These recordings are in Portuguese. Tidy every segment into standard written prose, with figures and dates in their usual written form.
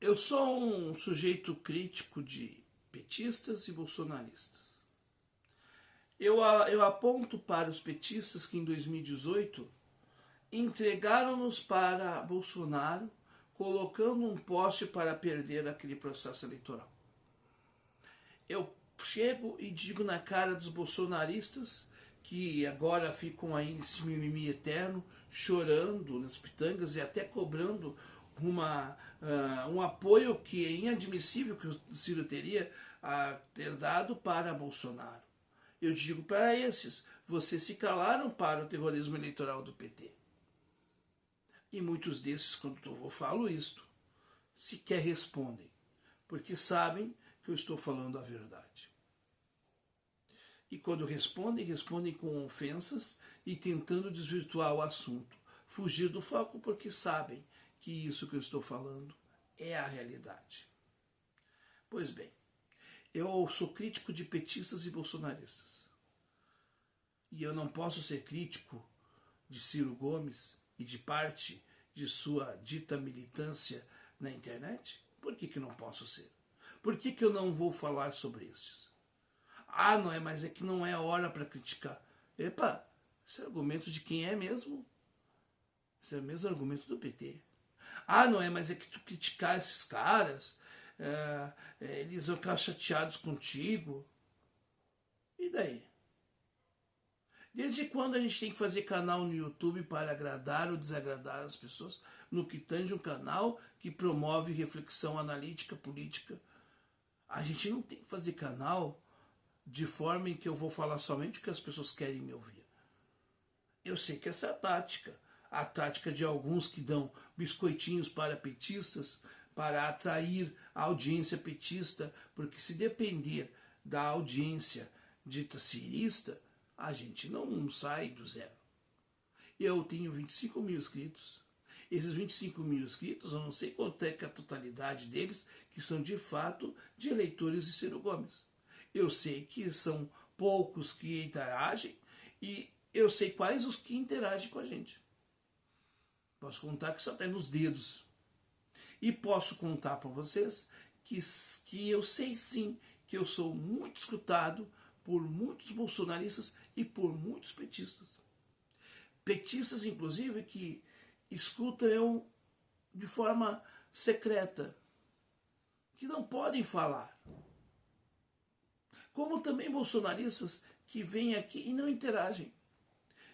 Eu sou um sujeito crítico de petistas e bolsonaristas. Eu aponto para os petistas que em 2018 entregaram-nos para Bolsonaro, colocando um poste para perder aquele processo eleitoral. Eu chego e digo na cara dos bolsonaristas que agora ficam aí nesse mimimi eterno, chorando nas pitangas e até cobrando um apoio que é inadmissível que o Ciro teria a ter dado para Bolsonaro. Eu digo para esses, vocês se calaram para o terrorismo eleitoral do PT. E muitos desses, quando eu falo isto, sequer respondem, porque sabem que eu estou falando a verdade. E quando respondem, respondem com ofensas e tentando desvirtuar o assunto, fugir do foco porque sabem que isso que eu estou falando é a realidade. Pois bem, eu sou crítico de petistas e bolsonaristas. E eu não posso ser crítico de Ciro Gomes e de parte de sua dita militância na internet? Por que não posso ser? Por que eu não vou falar sobre esses? Ah, não é, mas é que não é hora para criticar. Epa, esse é argumento de quem é mesmo? Esse é o mesmo argumento do PT. Ah, não é, mas é que tu criticar esses caras, eles vão ficar chateados contigo. E daí? Desde quando a gente tem que fazer canal no YouTube para agradar ou desagradar as pessoas? No que tange um canal que promove reflexão analítica, política. A gente não tem que fazer canal de forma em que eu vou falar somente o que as pessoas querem me ouvir. Eu sei que essa é a tática de alguns que dão biscoitinhos para petistas, para atrair a audiência petista, porque se depender da audiência dita cirista, a gente não sai do zero. Eu tenho 25 mil inscritos. Esses 25 mil inscritos, eu não sei quanto é que a totalidade deles, que são de fato de eleitores de Ciro Gomes. Eu sei que são poucos que interagem e eu sei quais os que interagem com a gente. Posso contar que só tem nos dedos. E posso contar para vocês que eu sei sim que eu sou muito escutado por muitos bolsonaristas e por muitos petistas. Petistas, inclusive, que escutam eu de forma secreta, que não podem falar. Como também bolsonaristas que vêm aqui e não interagem.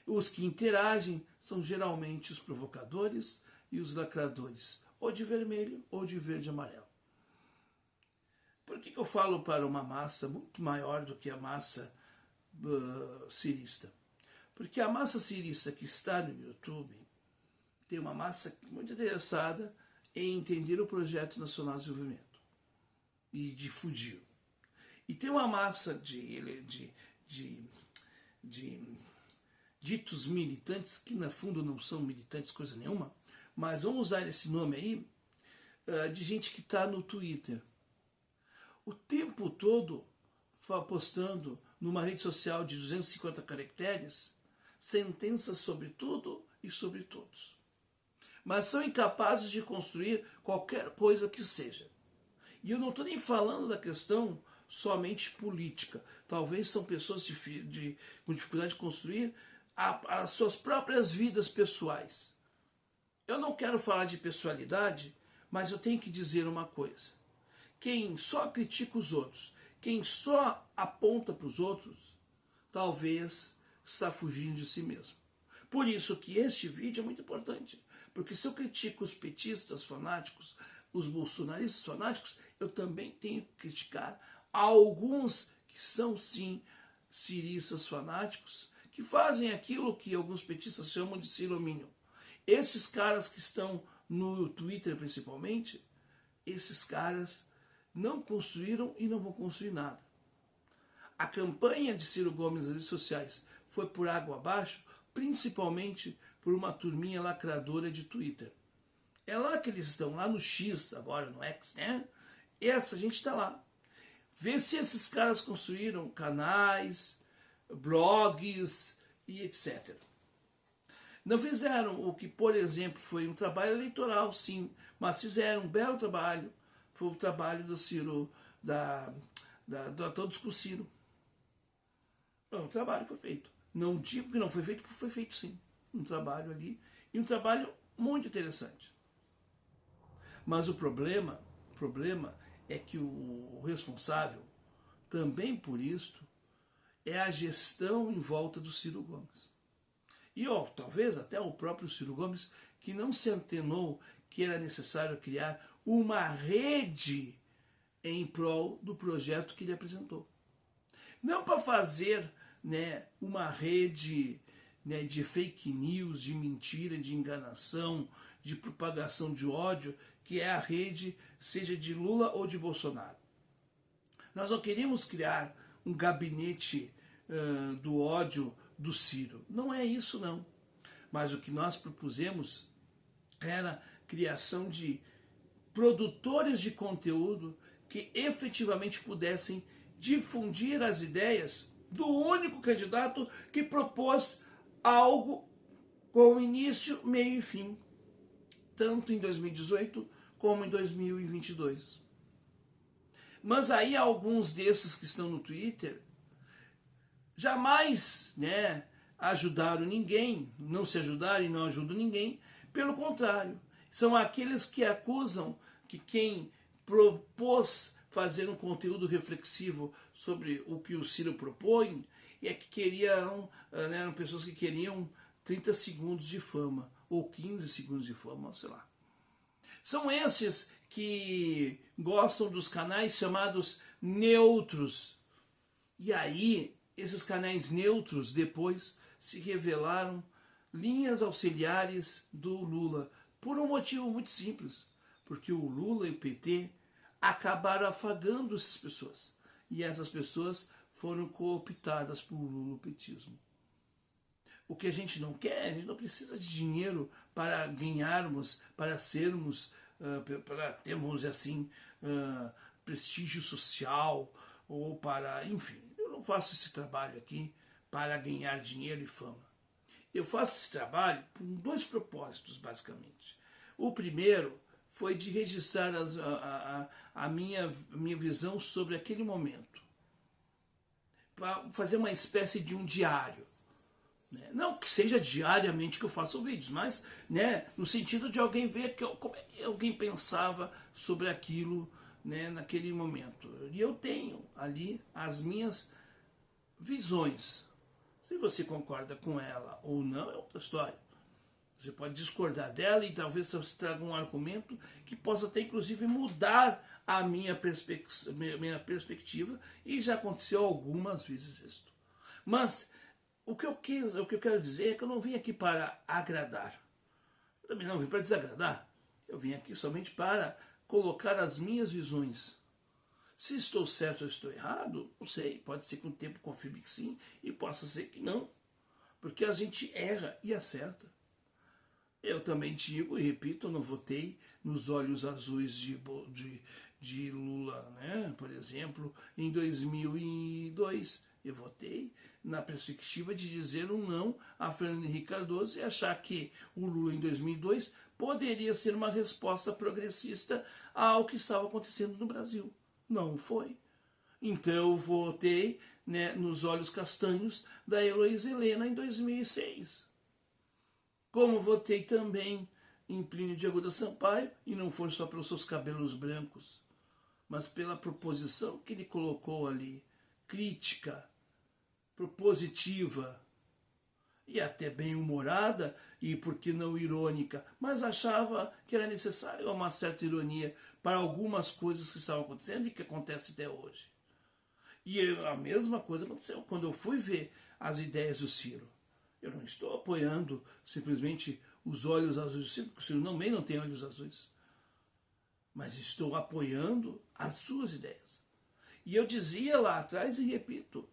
Os que interagem são geralmente os provocadores e os lacradores, ou de vermelho ou de verde e amarelo. Por que eu falo para uma massa muito maior do que a massa cirista? Porque a massa cirista que está no YouTube tem uma massa muito interessada em entender o Projeto Nacional de Desenvolvimento e difundir. E tem uma massa de ditos militantes, que no fundo não são militantes coisa nenhuma, mas vamos usar esse nome aí, de gente que está no Twitter. O tempo todo postando numa rede social de 250 caracteres sentenças sobre tudo e sobre todos. Mas são incapazes de construir qualquer coisa que seja. E eu não estou nem falando da questão somente política. Talvez são pessoas com dificuldade de construir as suas próprias vidas pessoais. Eu não quero falar de pessoalidade, mas eu tenho que dizer uma coisa. Quem só critica os outros, quem só aponta para os outros, talvez está fugindo de si mesmo. Por isso que este vídeo é muito importante. Porque se eu critico os petistas fanáticos, os bolsonaristas fanáticos, eu também tenho que criticar alguns que são sim ciristas fanáticos, que fazem aquilo que alguns petistas chamam de ciromínio. Esses caras que estão no Twitter principalmente, esses caras não construíram e não vão construir nada. A campanha de Ciro Gomes nas redes sociais foi por água abaixo, principalmente por uma turminha lacradora de Twitter. É lá que eles estão, lá no X, agora no X, né? Essa gente está lá. Vê se esses caras construíram canais, blogs e etc. Não fizeram o que, por exemplo, foi um trabalho eleitoral, sim, mas fizeram um belo trabalho. Foi o trabalho do Ciro, todos com o Ciro. O trabalho foi feito. Não digo que não foi feito, porque foi feito sim. Um trabalho ali, e um trabalho muito interessante. Mas o problema é que o responsável, também por isto, é a gestão em volta do Ciro Gomes. E talvez até o próprio Ciro Gomes, que não se antenou que era necessário criar uma rede em prol do projeto que ele apresentou. Não para fazer, né, uma rede, né, de fake news, de mentira, de enganação, de propagação de ódio, que é a rede, seja de Lula ou de Bolsonaro. Nós não queríamos criar um gabinete do ódio do Ciro. Não é isso, não. Mas o que nós propusemos era a criação de produtores de conteúdo que efetivamente pudessem difundir as ideias do único candidato que propôs algo com início, meio e fim, tanto em 2018 como em 2022. Mas aí alguns desses que estão no Twitter jamais, né, ajudaram ninguém, não se ajudaram e não ajudam ninguém. Pelo contrário, são aqueles que acusam que quem propôs fazer um conteúdo reflexivo sobre o que o Ciro propõe é que queriam, né, eram pessoas que queriam 30 segundos de fama, ou 15 segundos de fama, sei lá. São esses que gostam dos canais chamados neutros. E aí, esses canais neutros depois se revelaram linhas auxiliares do Lula, por um motivo muito simples, porque o Lula e o PT acabaram afagando essas pessoas, e essas pessoas foram cooptadas por lulopetismo. O que a gente não quer, a gente não precisa de dinheiro para ganharmos, para sermos, para termos assim, prestígio social, ou para, enfim, eu não faço esse trabalho aqui para ganhar dinheiro e fama. Eu faço esse trabalho por dois propósitos, basicamente. O primeiro foi de registrar a minha visão sobre aquele momento, para fazer uma espécie de um diário. Não que seja diariamente que eu faço vídeos, mas, né, no sentido de alguém ver como é que alguém pensava sobre aquilo, né, naquele momento. E eu tenho ali as minhas visões. Se você concorda com ela ou não, é outra história. Você pode discordar dela e talvez você traga um argumento que possa até inclusive mudar a minha perspectiva, e já aconteceu algumas vezes isso. Mas o que eu quero dizer é que eu não vim aqui para agradar. Eu também não vim para desagradar. Eu vim aqui somente para colocar as minhas visões. Se estou certo ou estou errado, não sei. Pode ser que o tempo confirme que sim e possa ser que não. Porque a gente erra e acerta. Eu também digo e repito, eu não votei nos olhos azuis de Lula, né? Por exemplo, em 2002. Eu votei na perspectiva de dizer um não a Fernando Henrique Cardoso e achar que o Lula em 2002 poderia ser uma resposta progressista ao que estava acontecendo no Brasil. Não foi. Então eu votei, né, nos olhos castanhos da Heloísa Helena em 2006. Como votei também em Plínio de Arruda Sampaio, e não foi só pelos seus cabelos brancos, mas pela proposição que ele colocou ali, crítica, propositiva e até bem humorada, e por que não irônica, mas achava que era necessário uma certa ironia para algumas coisas que estavam acontecendo e que acontecem até hoje. E a mesma coisa aconteceu quando eu fui ver as ideias do Ciro. Eu não estou apoiando simplesmente os olhos azuis do Ciro, porque o Ciro também não tem olhos azuis. Mas estou apoiando as suas ideias. E eu dizia lá atrás e repito,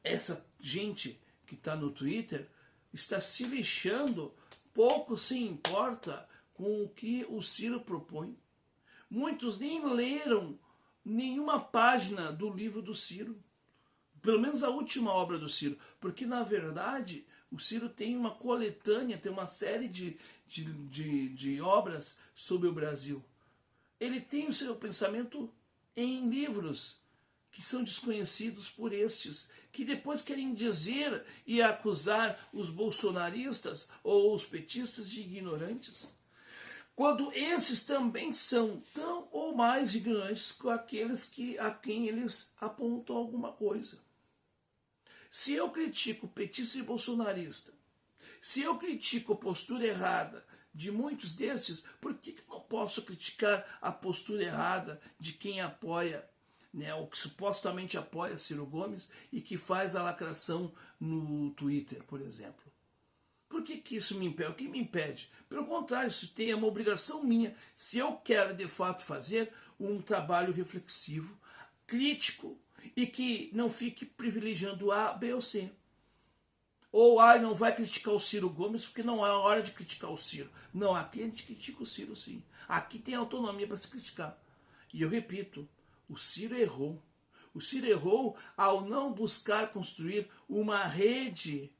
essa gente que está no Twitter está se lixando, pouco se importa com o que o Ciro propõe. Muitos nem leram nenhuma página do livro do Ciro, pelo menos a última obra do Ciro, porque na verdade o Ciro tem uma coletânea, tem uma série de obras sobre o Brasil. ele tem o seu pensamento em livros que são desconhecidos por estes, que depois querem dizer e acusar os bolsonaristas ou os petistas de ignorantes, quando esses também são tão ou mais ignorantes que aqueles a quem eles apontam alguma coisa. Se eu critico petista e bolsonarista, se eu critico a postura errada de muitos desses, por que eu não posso criticar a postura errada de quem apoia, né, o que supostamente apoia Ciro Gomes e que faz a lacração no Twitter, por exemplo? Por que isso me impede? O que me impede? Pelo contrário, isso tem uma obrigação minha, se eu quero de fato fazer um trabalho reflexivo, crítico, e que não fique privilegiando A, B ou C. Ou não vai criticar o Ciro Gomes porque não é a hora de criticar o Ciro. Não, aqui a gente critica o Ciro sim. Aqui tem autonomia para se criticar. E eu repito, o Ciro errou. O Ciro errou ao não buscar construir uma rede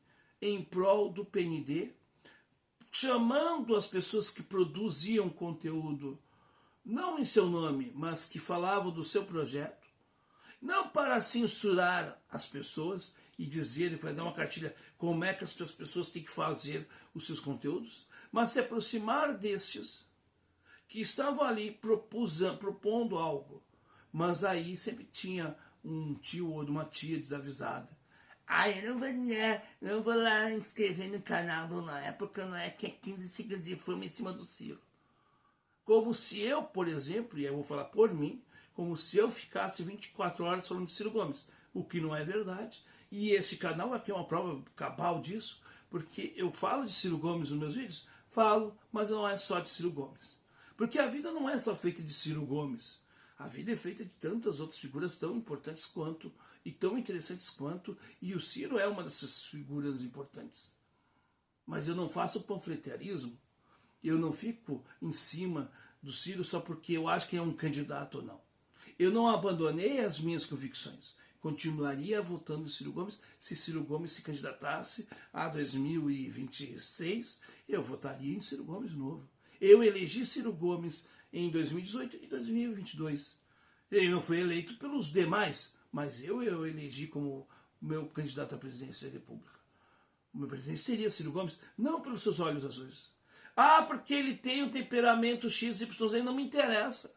em prol do PND, chamando as pessoas que produziam conteúdo, não em seu nome, mas que falavam do seu projeto, não para censurar as pessoas e dizer, para dar uma cartilha como é que as pessoas têm que fazer os seus conteúdos, mas se aproximar destes que estavam ali propondo algo, mas aí sempre tinha um tio ou uma tia desavisada. Eu não vou lá inscrever no canal do Noé, porque o Noé quer 15 segundos de fama em cima do Ciro. Como se eu, por exemplo, e eu vou falar por mim, como se eu ficasse 24 horas falando de Ciro Gomes, o que não é verdade. E esse canal aqui é uma prova cabal disso, porque eu falo de Ciro Gomes nos meus vídeos, falo, mas não é só de Ciro Gomes. Porque a vida não é só feita de Ciro Gomes. A vida é feita de tantas outras figuras tão importantes quanto, e tão interessantes quanto, e o Ciro é uma dessas figuras importantes. Mas eu não faço panfletarismo, eu não fico em cima do Ciro só porque eu acho que é um candidato ou não. Eu não abandonei as minhas convicções. Continuaria votando em Ciro Gomes. Se Ciro Gomes se candidatasse a 2026, eu votaria em Ciro Gomes novo. Eu elegi Ciro Gomes em 2018 e 2022. Ele não foi eleito pelos demais, mas eu elegi como meu candidato à presidência da República. O meu presidente seria Ciro Gomes, não pelos seus olhos azuis. Porque ele tem um temperamento XYZ, não me interessa.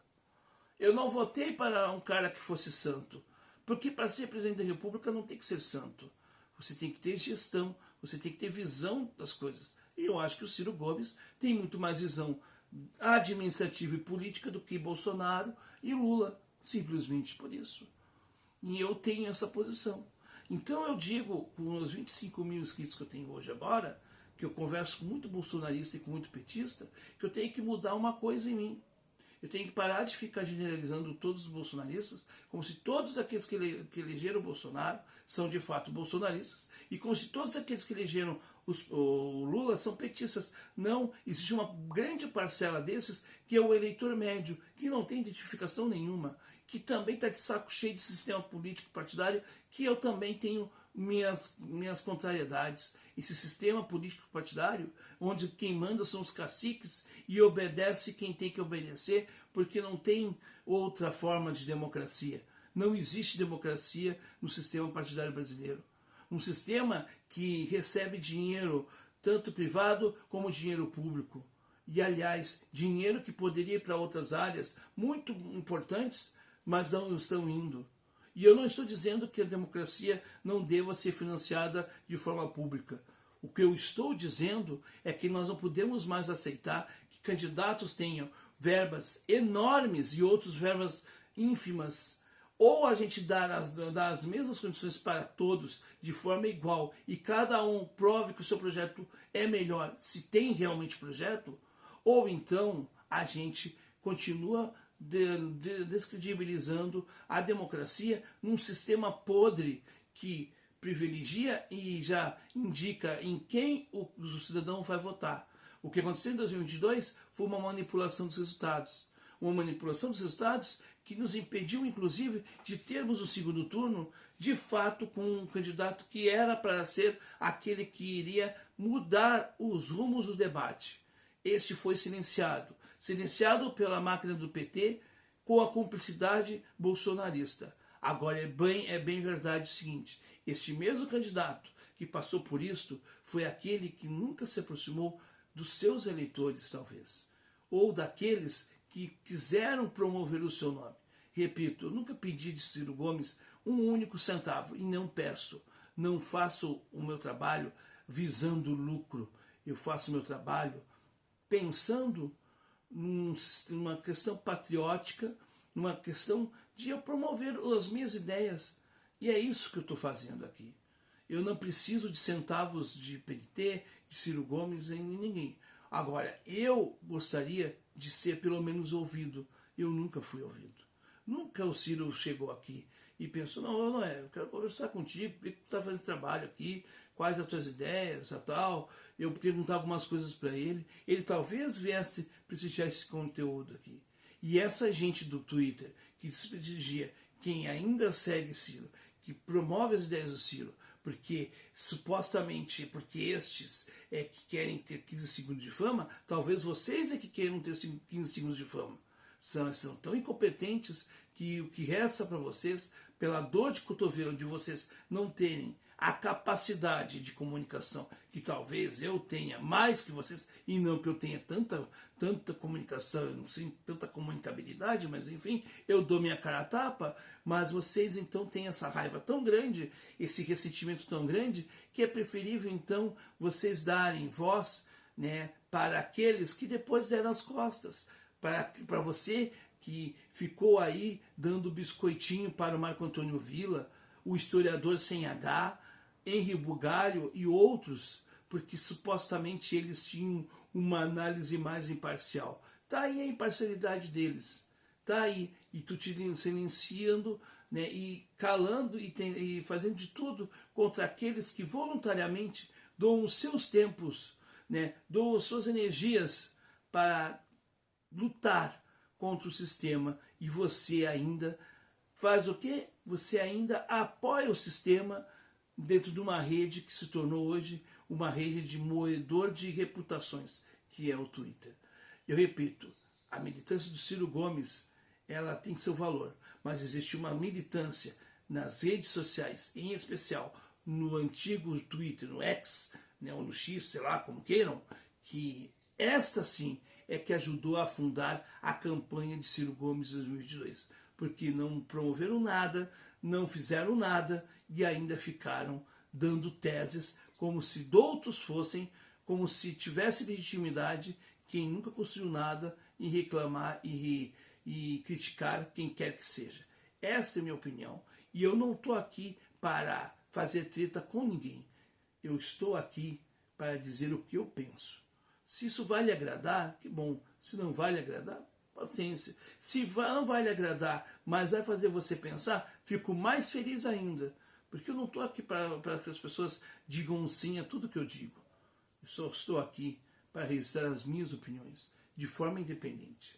Eu não votei para um cara que fosse santo. Porque para ser presidente da República não tem que ser santo. Você tem que ter gestão, você tem que ter visão das coisas. E eu acho que o Ciro Gomes tem muito mais visão administrativa e política do que Bolsonaro e Lula. Simplesmente por isso. E eu tenho essa posição. Então eu digo, com os 25 mil inscritos que eu tenho hoje agora, que eu converso com muito bolsonarista e com muito petista, que eu tenho que mudar uma coisa em mim. Eu tenho que parar de ficar generalizando todos os bolsonaristas como se todos aqueles que elegeram o Bolsonaro são de fato bolsonaristas e como se todos aqueles que elegeram o Lula são petistas. Não, existe uma grande parcela desses que é o eleitor médio, que não tem identificação nenhuma, que também está de saco cheio de sistema político partidário, que eu também tenho minhas contrariedades. Esse sistema político partidário, onde quem manda são os caciques e obedece quem tem que obedecer, porque não tem outra forma de democracia. Não existe democracia no sistema partidário brasileiro. Um sistema que recebe dinheiro, tanto privado como dinheiro público. E, aliás, dinheiro que poderia ir para outras áreas muito importantes, mas não estão indo. E eu não estou dizendo que a democracia não deva ser financiada de forma pública. O que eu estou dizendo é que nós não podemos mais aceitar que candidatos tenham verbas enormes e outros verbas ínfimas. Ou a gente dá as mesmas condições para todos de forma igual e cada um prove que o seu projeto é melhor, se tem realmente projeto, ou então a gente continua descredibilizando a democracia num sistema podre que privilegia e já indica em quem o cidadão vai votar. O que aconteceu em 2022 foi uma manipulação dos resultados. Uma manipulação dos resultados que nos impediu, inclusive, de termos o segundo turno, de fato, com um candidato que era para ser aquele que iria mudar os rumos do debate. Este foi silenciado. silenciado pela máquina do PT com a cumplicidade bolsonarista. Agora é bem verdade o seguinte, este mesmo candidato que passou por isto foi aquele que nunca se aproximou dos seus eleitores, talvez, ou daqueles que quiseram promover o seu nome. Repito, eu nunca pedi de Ciro Gomes um único centavo e não peço. Não faço o meu trabalho visando lucro. Eu faço o meu trabalho pensando numa questão patriótica, numa questão de eu promover as minhas ideias. E é isso que eu estou fazendo aqui. Eu não preciso de centavos de PDT, de Ciro Gomes, nem ninguém. Agora, eu gostaria de ser pelo menos ouvido. Eu nunca fui ouvido. Nunca o Ciro chegou aqui e pensou, não, eu quero conversar contigo, por que tu está fazendo trabalho aqui, quais as tuas ideias, tal. Eu perguntar algumas coisas para ele. Ele talvez viesse prestigiar esse conteúdo aqui. E essa gente do Twitter que desprestigia quem ainda segue Ciro, que promove as ideias do Ciro, porque supostamente, porque estes que querem ter 15 segundos de fama, talvez vocês que queiram ter 15 segundos de fama. São tão incompetentes que o que resta para vocês, pela dor de cotovelo de vocês não terem a capacidade de comunicação que talvez eu tenha mais que vocês, e não que eu tenha tanta comunicação, eu não sei, tanta comunicabilidade, mas enfim, eu dou minha cara a tapa, mas vocês então têm essa raiva tão grande, esse ressentimento tão grande, que é preferível então vocês darem voz, né, para aqueles que depois deram as costas, para você que ficou aí dando biscoitinho para o Marco Antônio Villa, o historiador sem H, Henri Bugalho e outros, porque supostamente eles tinham uma análise mais imparcial. Está aí a imparcialidade deles. Está aí. E tu te silenciando, né, e calando e fazendo de tudo contra aqueles que voluntariamente doam os seus tempos, né, doam as suas energias para lutar contra o sistema. E você ainda faz o quê? Você ainda apoia o sistema dentro de uma rede que se tornou hoje uma rede de moedor de reputações, que é o Twitter. Eu repito, a militância do Ciro Gomes, ela tem seu valor, mas existe uma militância nas redes sociais, em especial no antigo Twitter, no X, né, ou no X, sei lá, como queiram, que esta sim é que ajudou a fundar a campanha de Ciro Gomes em 2022, porque não promoveram nada, não fizeram nada e ainda ficaram dando teses como se doutos fossem, como se tivesse legitimidade quem nunca construiu nada em reclamar e criticar quem quer que seja. Essa é a minha opinião e eu não estou aqui para fazer treta com ninguém. Eu estou aqui para dizer o que eu penso. Se isso vai lhe agradar, que bom. Se não vai lhe agradar, paciência. Se não vai lhe agradar, mas vai fazer você pensar, fico mais feliz ainda. Porque eu não estou aqui para que as pessoas digam sim a tudo que eu digo. Eu só estou aqui para registrar as minhas opiniões, de forma independente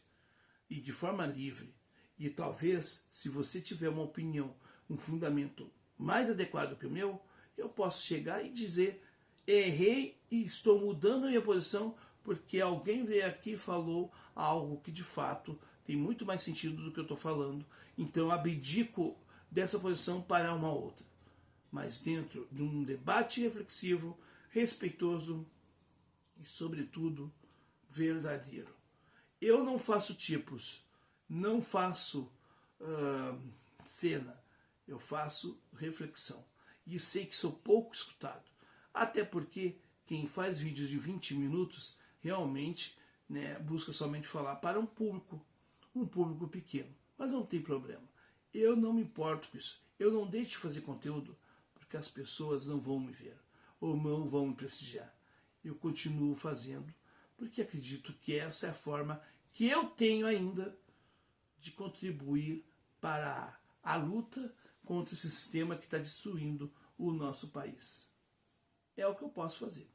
e de forma livre. E talvez, se você tiver uma opinião, um fundamento mais adequado que o meu, eu posso chegar e dizer: errei e estou mudando a minha posição porque alguém veio aqui e falou algo que de fato tem muito mais sentido do que eu estou falando. Então eu abdico dessa posição para uma outra. Mas dentro de um debate reflexivo, respeitoso e, sobretudo, verdadeiro. Eu não faço tipos, não faço cena, eu faço reflexão. E sei que sou pouco escutado. Até porque quem faz vídeos de 20 minutos realmente, né, busca somente falar para um público pequeno. Mas não tem problema. Eu não me importo com isso. Eu não deixo de fazer conteúdo porque as pessoas não vão me ver ou não vão me prestigiar. Eu continuo fazendo porque acredito que essa é a forma que eu tenho ainda de contribuir para a luta contra esse sistema que está destruindo o nosso país. É o que eu posso fazer.